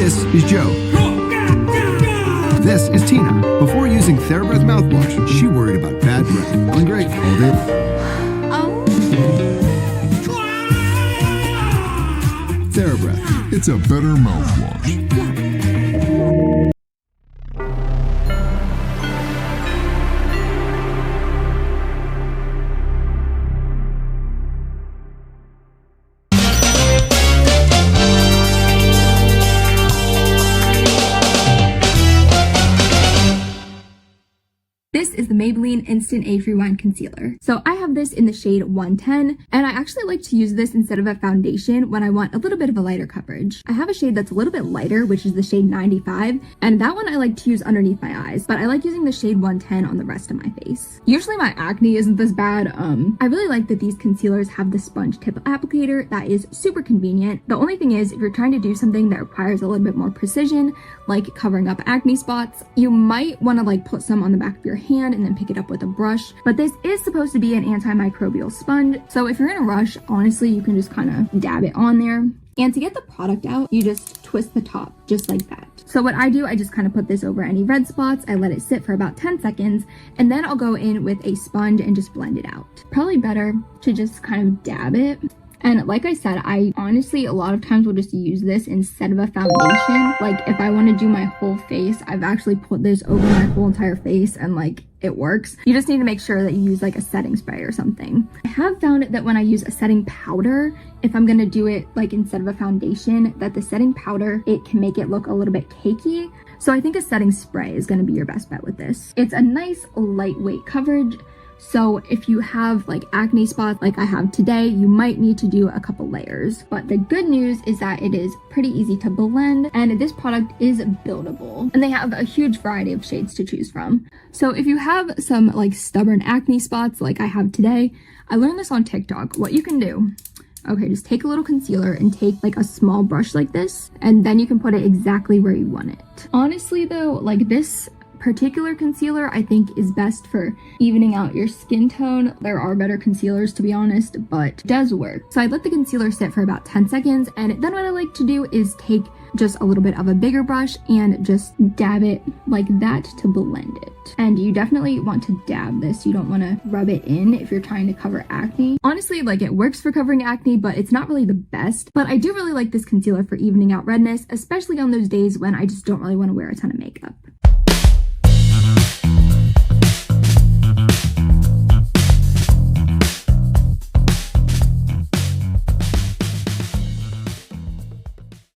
This is Joe. This is Tina. Before using TheraBreath mouthwash, she worried about bad breath. Feeling great all day. TheraBreath. It's a better mouthwash. This is the Maybelline Instant Age Rewind Concealer. So I have this in the shade 110, and I actually like to use this instead of a foundation when I want a little bit of a lighter coverage. I have a shade that's a little bit lighter, which is the shade 95, and that one I like to use underneath my eyes, but I like using the shade 110 on the rest of my face. Usually my acne isn't this bad. I really like that these concealers have the sponge tip applicator that is super convenient. The only thing is, if you're trying to do something that requires a little bit more precision, like covering up acne spots, you might want to like put some on the back of your hand and then pick it up with a brush. But this is supposed to be an antimicrobial sponge, so if you're in a rush, honestly, you can just kind of dab it on there. And to get the product out, you just twist the top just like that. So what I do, I just kind of put this over any red spots. I let it sit for about 10 seconds, and then I'll go in with a sponge and just blend it out. Probably better to just kind of dab it. And like I said, I honestly a lot of times will just use this instead of a foundation. Like if I want to do my whole face, I've actually put this over my whole entire face and like it works. You just need to make sure that you use like a setting spray or something. I have found that when I use a setting powder, if I'm gonna do it like instead of a foundation, that the setting powder, it can make it look a little bit cakey. So I think a setting spray is gonna be your best bet with this. It's a nice lightweight coverage. So if you have like acne spots like I have today, you might need to do a couple layers. But the good news is that it is pretty easy to blend, and this product is buildable. And they have a huge variety of shades to choose from. So if you have some like stubborn acne spots like I have today, I learned this on TikTok. What you can do, okay, just take a little concealer and take like a small brush like this, and then you can put it exactly where you want it. Honestly though, like this particular concealer I think is best for evening out your skin tone. There are better concealers to be honest, but it does work. So I let the concealer sit for about 10 seconds, and then what I like to do is take just a little bit of a bigger brush and just dab it like that to blend it. And you definitely want to dab this. You don't want to rub it in if you're trying to cover acne. Honestly, like it works for covering acne, but it's not really the best. But I do really like this concealer for evening out redness, especially on those days when I just don't really want to wear a ton of makeup.